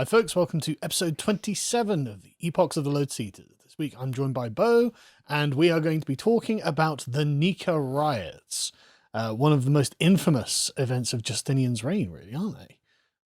Hi folks, welcome to episode 27 of the Epochs of the Load Seaters. This week I'm joined by Bo, and we are going to be talking about the Nika Riots. One of the most infamous events of Justinian's reign, really, aren't they?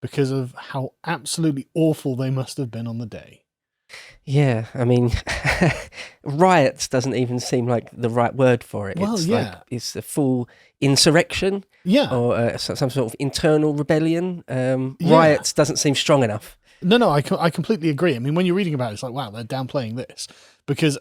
Because of how absolutely awful they must have been on the day. Yeah, I mean, riots doesn't even seem like the right word for it. Well, It's yeah. like it's a full insurrection Yeah. or some sort of internal rebellion. Yeah. Riots doesn't seem strong enough. No, I completely agree. I mean, when you're reading about it, it's like, wow, they're downplaying this.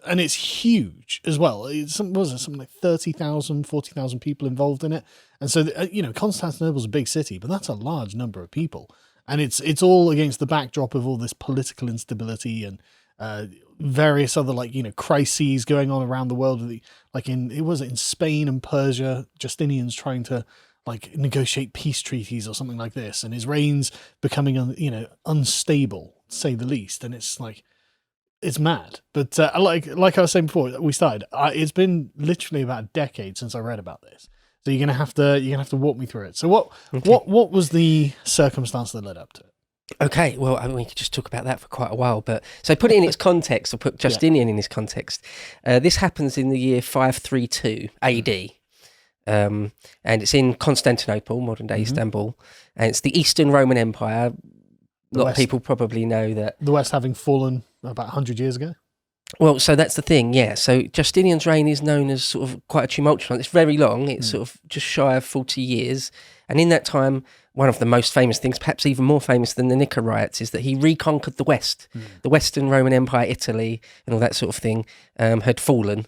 And it's huge as well. Something like 30,000, 40,000 people involved in it. And so, Constantinople's a big city, but that's a large number of people. And it's all against the backdrop of all this political instability and various other, crises going on around the world. In Spain and Persia, Justinian's trying to negotiate peace treaties or something like this, and his reign's becoming unstable, to say the least. And it's mad. But like I was saying before we started, it's been literally about a decade since I read about this, so you're gonna have to walk me through it. So what was the circumstance that led up to it? Okay, well, I mean, we could just talk about that for quite a while, but so put it in its context, or put Justinian in his context. This happens in the year 532 AD. And it's in Constantinople, modern day Istanbul, and it's the Eastern Roman Empire. A lot of people probably know that. The West having fallen about 100 years ago? Well, so that's the thing, yeah. So Justinian's reign is known as sort of quite a tumultuous one. It's very long. It's sort of just shy of 40 years. And in that time, one of the most famous things, perhaps even more famous than the Nika Riots, is that he reconquered the West. The Western Roman Empire, Italy, and all that sort of thing had fallen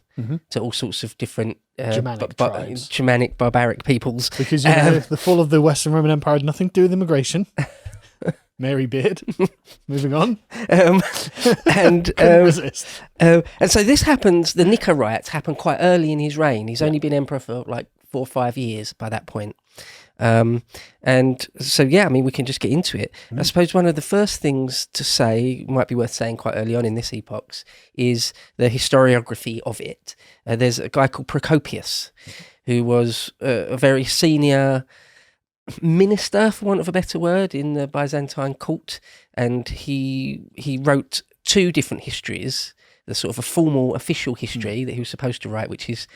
to all sorts of different Germanic barbaric peoples. Because the fall of the Western Roman Empire had nothing to do with immigration. Mary Beard. Moving on. And resist. And so this happens, the Nika Riots happened quite early in his reign. He's only been emperor for like 4 or 5 years by that point. And so, I mean, we can just get into it. I suppose one of the first things to say, might be worth saying quite early on in this epochs, is the historiography of it. There's a guy called Procopius, who was a very senior minister, for want of a better word, in the Byzantine court, and he wrote 2 different histories. The sort of a formal official history that he was supposed to write, which is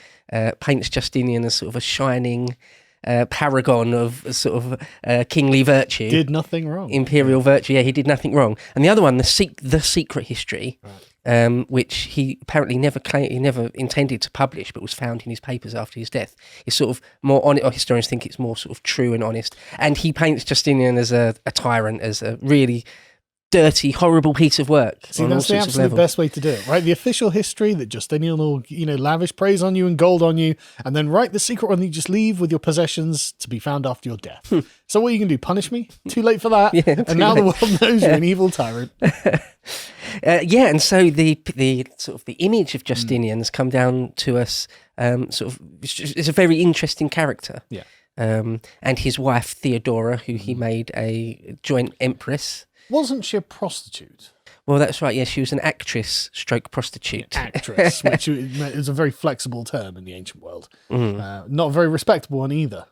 paints Justinian as sort of a shining paragon of sort of kingly virtue. Did nothing wrong. Imperial virtue, yeah, he did nothing wrong. And the other one, the secret history, which he apparently never intended to publish, but was found in his papers after his death, is sort of more honest, or historians think it's more sort of true and honest. And he paints Justinian as a tyrant, as a really dirty, horrible piece of work. See, that's the absolute best way to do it, right? The official history that Justinian will, lavish praise on you and gold on you, and then write the secret one that you just leave with your possessions to be found after your death. So what are you going to do? Punish me? Too late for that. And now the world knows you're an evil tyrant. And so the sort of the image of Justinian's come down to us. Sort of, is a very interesting character. Yeah. And his wife Theodora, who he made a joint empress. Wasn't she a prostitute? Well, that's right. Yeah, she was an actress stroke prostitute. Actress, which is a very flexible term in the ancient world. Not a very respectable one either.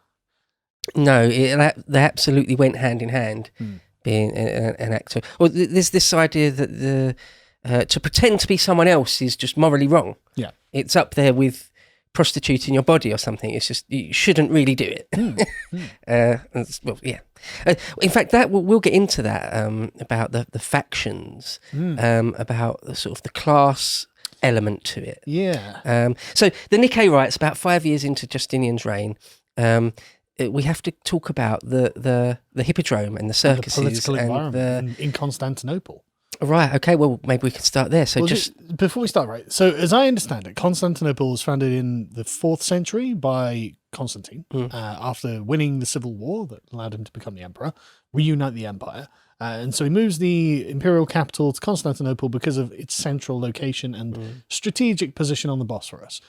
No, they absolutely went hand in hand, being an actor. Well, there's this idea that to pretend to be someone else is just morally wrong. Yeah. It's up there with prostituting your body or something. It's just, you shouldn't really do it. Well, yeah. In fact, that we'll get into that about the factions, about the sort of the class element to it. Yeah. So the Nika Riots, about 5 years into Justinian's reign, we have to talk about the Hippodrome and the circuses and the political environment in Constantinople. Right, okay, well, maybe we can start there. So before we start, right, so as I understand it, Constantinople was founded in the 4th century by Constantine, after winning the civil war that allowed him to become the emperor, reunite the empire. And so he moves the imperial capital to Constantinople because of its central location and strategic position on the Bosphorus.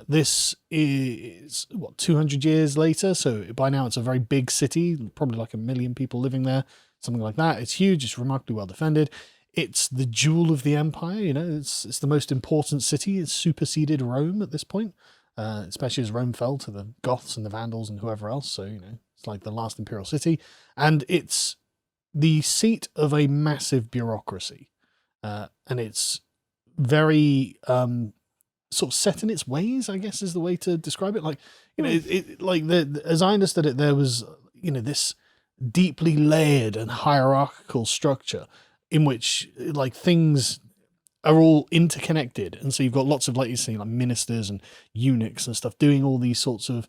This is, 200 years later, so by now it's a very big city, probably like 1 million people living there, something like that. It's huge, it's remarkably well defended. It's the jewel of the empire, it's the most important city. It's superseded Rome at this point, especially as Rome fell to the Goths and the Vandals and whoever else. So, it's like the last imperial city. And it's the seat of a massive bureaucracy, and it's very sort of set in its ways, I guess is the way to describe it. Like, as I understood it, there was, this deeply layered and hierarchical structure in which like things are all interconnected, and so you've got lots of, like you say, like ministers and eunuchs and stuff doing all these sorts of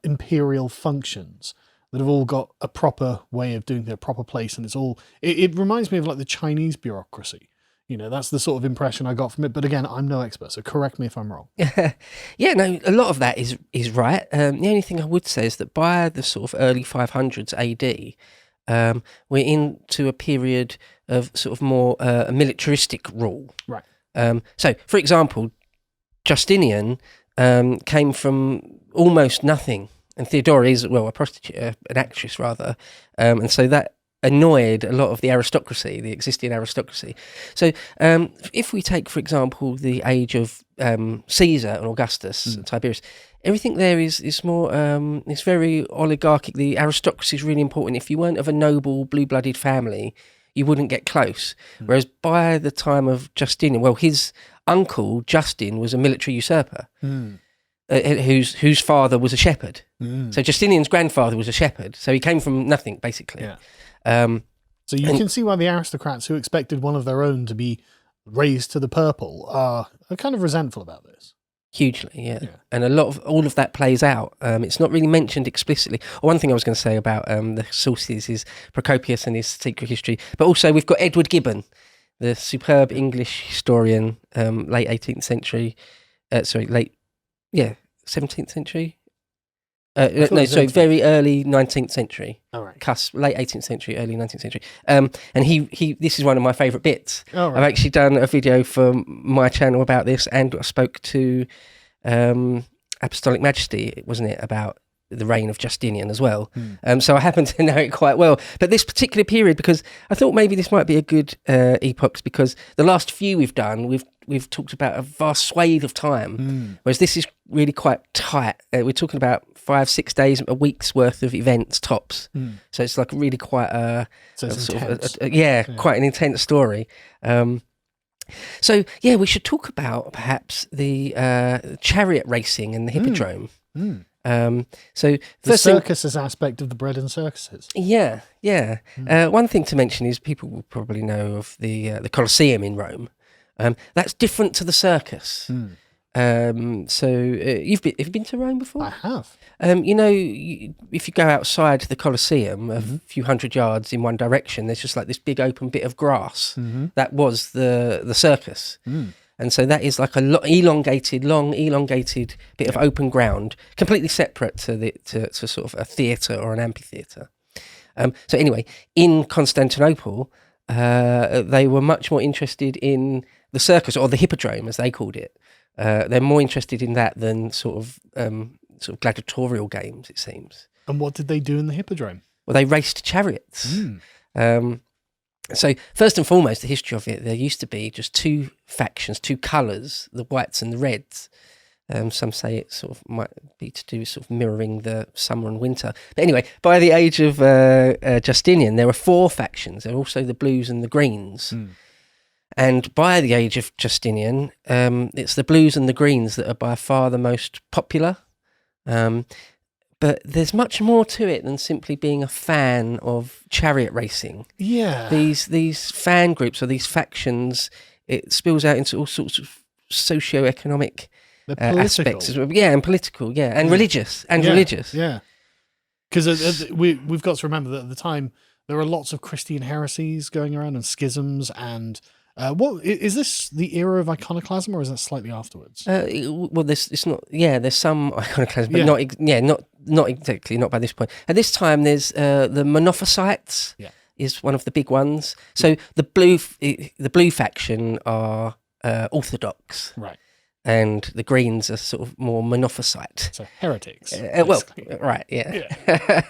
imperial functions that have all got a proper way of doing their proper place, and it's all it reminds me of like the Chinese bureaucracy. That's the sort of impression I got from it. But again, I'm no expert, so correct me if I'm wrong. Yeah, no, a lot of that is right. The only thing I would say is that by the sort of early 500s AD, we're into a period of sort of more a militaristic rule. Right. So, for example, Justinian came from almost nothing, and Theodora is, well, a prostitute, an actress rather, and so that annoyed a lot of the aristocracy, the existing aristocracy. So if we take, for example, the age of Caesar and Augustus and Tiberius, everything there is more, it's very oligarchic. The aristocracy is really important. If you weren't of a noble, blue-blooded family, you wouldn't get close. Whereas by the time of Justinian, well, his uncle, Justin, was a military usurper. Whose father was a shepherd. So Justinian's grandfather was a shepherd. So he came from nothing, basically. Yeah. So you can see why the aristocrats who expected one of their own to be raised to the purple are kind of resentful about this. Hugely, yeah. And all of that plays out. It's not really mentioned explicitly. One thing I was going to say about the sources is Procopius and his secret history, but also we've got Edward Gibbon, the superb English historian, late 18th century, 17th century. Very early 19th century. All right. Cusp, late 18th century, early 19th century. And he this is one of my favourite bits. Oh, right. I've actually done a video for my channel about this, and I spoke to Apostolic Majesty, wasn't it, about the reign of Justinian as well. So I happen to know it quite well. But this particular period, because I thought maybe this might be a good epochs, because the last few we've done, we've talked about a vast swathe of time, whereas this is really quite tight. We're talking about 5-6 days, a week's worth of events tops. So it's like really quite quite an intense story. So yeah, we should talk about perhaps the chariot racing and the Hippodrome. So the circuses aspect of the bread and circuses. Yeah. One thing to mention is people will probably know of the Colosseum in Rome. That's different to the circus. So have you been to Rome before? I have. If you go outside the Colosseum a few hundred yards in one direction, there's just like this big open bit of grass. That was the circus. And so that is like a long elongated bit of open ground, completely separate to sort of a theatre or an amphitheatre. So anyway, in Constantinople, they were much more interested in the circus, or the Hippodrome as they called it. They're more interested in that than sort of gladiatorial games, it seems. And what did they do in the Hippodrome? Well, they raced chariots. So first and foremost, the history of it, there used to be just two factions, two colours, the whites and the reds. Some say it sort of might be to do with sort of mirroring the summer and winter. But anyway, by the age of Justinian, there were 4 factions. There were also the blues and the greens. And by the age of Justinian, it's the blues and the greens that are by far the most popular. But there's much more to it than simply being a fan of chariot racing. Yeah. These fan groups or these factions, it spills out into all sorts of socio-economic aspects as well. Yeah, and political, and religious, religious. Yeah. Because we've got to remember that at the time, there are lots of Christian heresies going around and schisms and... what is this the era of iconoclasm, or is that slightly afterwards? Well, there's not. Yeah, there's some iconoclasm, but not exactly, not by this point. At this time, there's the Monophysites. Is one of the big ones. So the blue faction are Orthodox, right, and the Greens are sort of more Monophysite. So heretics. Right, yeah.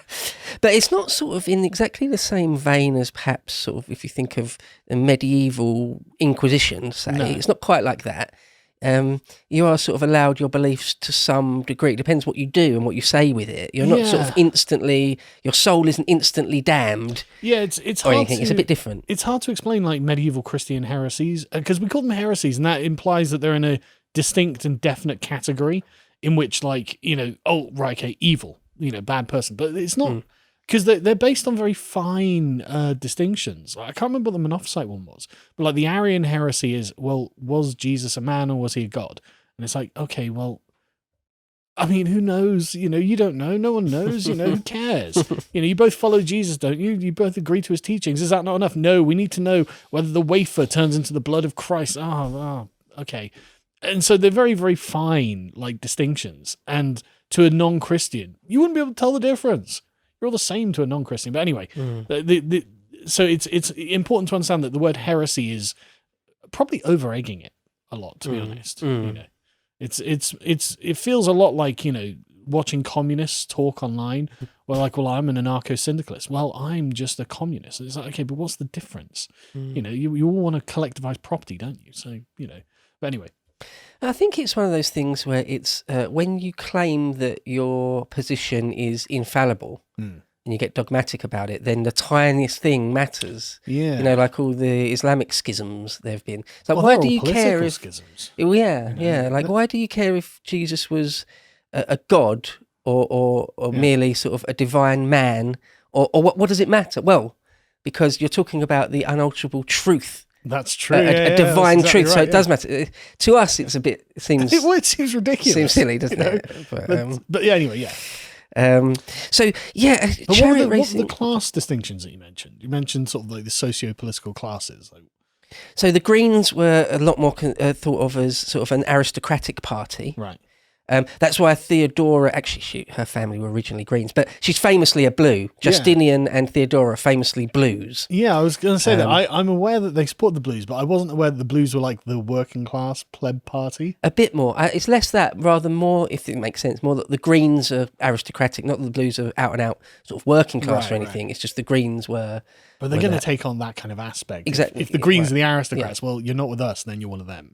But it's not sort of in exactly the same vein as perhaps sort of if you think of the medieval Inquisition, say. No. It's not quite like that. you are sort of allowed your beliefs to some degree. It depends what you do and what you say with it. You're not sort of instantly, your soul isn't instantly damned. Yeah, it's or hard anything. to, It's a bit different. It's hard to explain like medieval Christian heresies because we call them heresies, and that implies that they're in a distinct and definite category in which, like, oh right, okay, evil, bad person, but it's not. Because they're based on very fine distinctions. I can't remember what the Monophysite one was, but like the Arian heresy is, well, was Jesus a man or was he a god? And it's like, okay, well, I mean, who knows? You don't know. No one knows. Who cares? You both follow Jesus, don't you? You both agree to his teachings. Is that not enough? No, we need to know whether the wafer turns into the blood of Christ. Oh, okay. And so they're very, very fine, like, distinctions. And to a non-Christian, you wouldn't be able to tell the difference. You're all the same to a non-Christian. But anyway, so it's important to understand that the word heresy is probably over-egging it a lot, to be honest. It feels a lot like, watching communists talk online. Well, like, well, I'm an anarcho-syndicalist. Well, I'm just a communist. It's like, okay, but what's the difference? You all want to collectivize property, don't you? So, but anyway. I think it's one of those things where it's when you claim that your position is infallible and you get dogmatic about it, then the tiniest thing matters. Yeah. Like all the Islamic schisms there have been. It's like, why do you care if schisms? Like, why do you care if Jesus was a god or merely sort of a divine man, or what does it matter? Well, because you're talking about the unalterable truth. That's true. A divine exactly truth. right, so it does matter. To us, it seems it seems ridiculous. Seems silly, doesn't it? But yeah, anyway, yeah. So yeah, but chariot what racing. were the class distinctions that you mentioned? You mentioned sort of like the socio-political classes. So the Greens were a lot more thought of as sort of an aristocratic party. Right. That's why Theodora, actually, her family were originally Greens, but she's famously a blue. Justinian and Theodora are famously blues. Yeah, I was going to say that. I'm aware that they support the blues, but I wasn't aware that the blues were like the working class pleb party. A bit more. It's less that, rather more, if it makes sense, more that the Greens are aristocratic, not that the blues are out and out sort of working class or anything. Right. It's just the Greens were... But they're going to take on that kind of aspect. Exactly. If the Greens are the aristocrats, well, you're not with us, then you're one of them,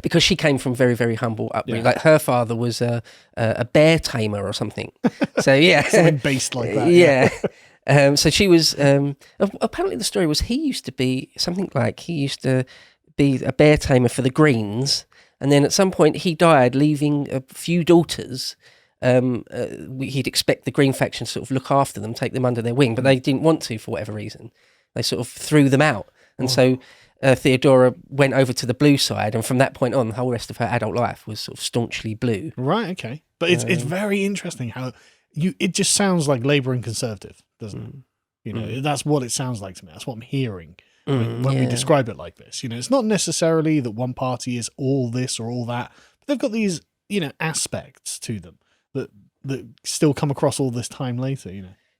Because she came from very, very humble upbringing. Like her father was a bear tamer or something. So yeah, something based like that. So she was. Apparently, the story was he used to be a bear tamer for the Greens, and then at some point he died, leaving a few daughters. He'd expect the Green faction to sort of look after them, take them under their wing, but they didn't want to for whatever reason. They sort of threw them out, and so. Theodora went over to the blue side, and from that point on, the whole rest of her adult life was sort of staunchly blue. Right, okay. But it's very interesting how it just sounds like Labour and Conservative, doesn't it? That's what it sounds like to me. That's what I'm hearing when we describe it like this. It's not necessarily that one party is all this or all that, but they've got these, aspects to them that still come across all this time later,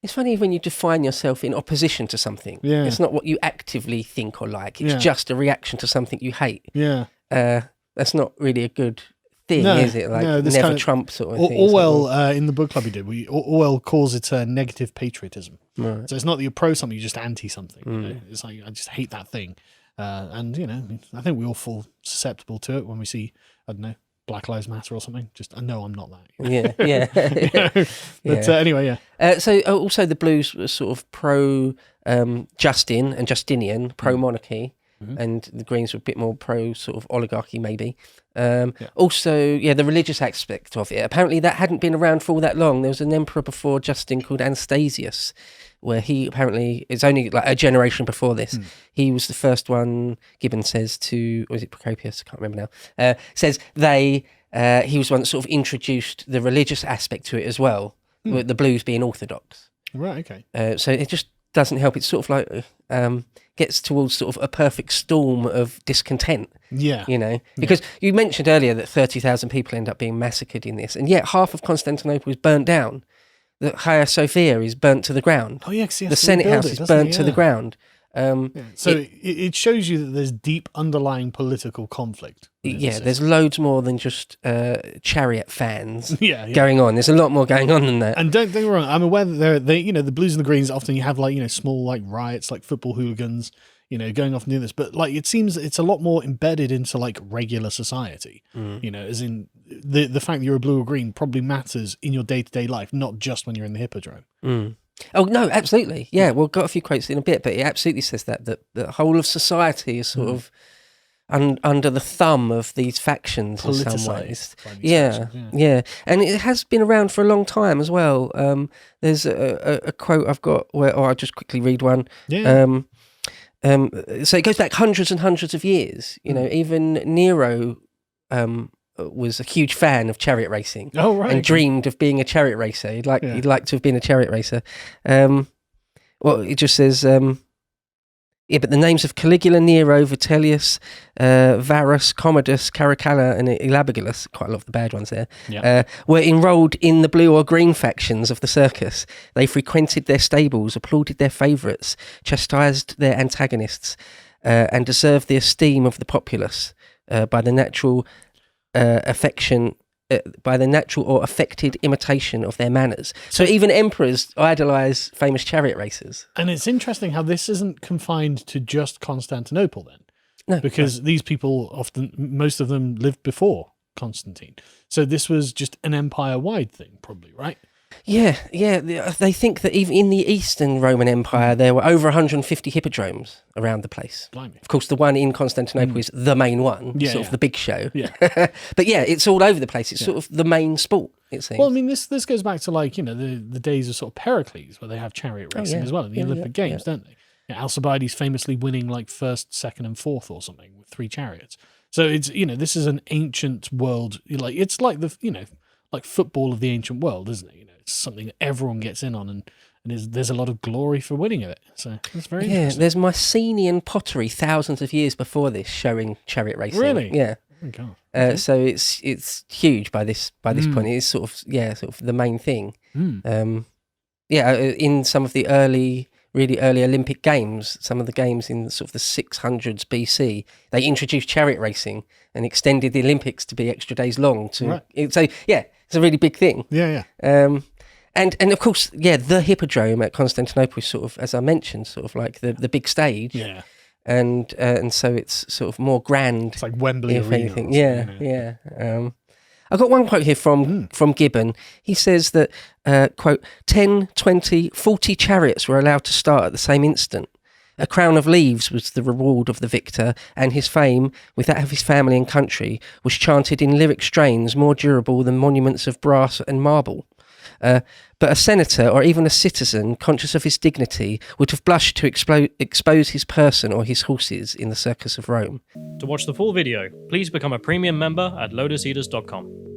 It's funny when you define yourself in opposition to something. Yeah. It's not what you actively think or like. It's just a reaction to something you hate. Yeah. That's not really a good thing, is it? Like never kind of Trump sort of thing. Orwell, in the book club he did, Orwell calls it negative patriotism. Right. So it's not that you're pro something, you're just anti something. It's like, I just hate that thing. And, I think we all fall susceptible to it when we see, I don't know, Black Lives Matter or something. Just, I know I'm not that. Yeah. But anyway, so also the blues were sort of pro Justin and Justinian, pro monarchy, and the Greens were a bit more pro sort of oligarchy maybe. Also, the religious aspect of it. Apparently that hadn't been around for all that long. There was an emperor before Justin called Anastasius, where he apparently, it's only like a generation before this, he was the first one, Gibbon says to, or is it Procopius? I can't remember now, says he was one that sort of introduced the religious aspect to it as well, with the blues being orthodox. Right, okay. So it just doesn't help. It's sort of like, gets towards sort of a perfect storm of discontent. Yeah. Because you mentioned earlier that 30,000 people end up being massacred in this, and yet half of Constantinople is burnt down. The Hagia Sophia is burnt to the ground. Oh, yeah, because the Senate House is burnt to the ground. So it shows you that there's deep underlying political conflict. Yeah, there's loads more than just Chariot fans yeah. going on. There's a lot more going on than that. And don't get me wrong, I'm aware that the blues and the greens, often you have small riots, like football hooligans, going off and doing this. But it seems it's a lot more embedded into regular society. As in the fact that you're a blue or green probably matters in your day-to-day life, not just when you're in the Hippodrome. Oh, no, absolutely. Yeah, we'll got a few quotes in a bit, but it absolutely says that the whole of society is sort of under the thumb of these factions in some ways. Yeah. And it has been around for a long time as well. There's a quote I've got I'll just quickly read one. Yeah. So it goes back hundreds and hundreds of years. Even Nero was a huge fan of chariot racing. Oh, right. And dreamed of being a chariot racer. He'd like to have been a chariot racer. It just says, but the names of Caligula, Nero, Vitellius, Varus, Commodus, Caracalla, and Elagabalus, quite a lot of the bad ones there, were enrolled in the blue or green factions of the circus. They frequented their stables, applauded their favourites, chastised their antagonists, and deserved the esteem of the populace by the natural by the natural or affected imitation of their manners. So even emperors idolise famous chariot racers. And it's interesting how this isn't confined to just Constantinople then. No. Because these people most of them lived before Constantine. So this was just an empire-wide thing, probably, right? Yeah. They think that even in the Eastern Roman Empire, there were over 150 hippodromes around the place. Blimey. Of course, the one in Constantinople is the main one, sort of the big show. Yeah. But it's all over the place. It's sort of the main sport, it seems. Well, I mean, this goes back to the days of sort of Pericles, where they have chariot racing as well in the Olympic Games, don't they? Alcibiades famously winning first, second, and fourth or something with 3 chariots. So it's this is an ancient world. It's like the like football of the ancient world, isn't it? It's something that everyone gets in on, and there's a lot of glory for winning of it. So that's very interesting. There's Mycenaean pottery thousands of years before this showing chariot racing. Really? Yeah. Oh, God. Okay. So it's huge by this point. It's sort of the main thing. In some of the really early Olympic games, some of the games in sort of the 600s BC, they introduced chariot racing and extended the Olympics to be extra days long. So it's a really big thing. Yeah. And of course, the Hippodrome at Constantinople is sort of, as I mentioned, sort of like the big stage. Yeah. And so it's sort of more grand. It's like Wembley if Arena. Anything. Yeah. I got one quote here from Gibbon. He says that, quote, 10, 20, 40 chariots were allowed to start at the same instant. A crown of leaves was the reward of the victor, and his fame, with that of his family and country, was chanted in lyric strains more durable than monuments of brass and marble. But a senator or even a citizen, conscious of his dignity, would have blushed to expose his person or his horses in the circus of Rome. To watch the full video, please become a premium member at lotuseaters.com.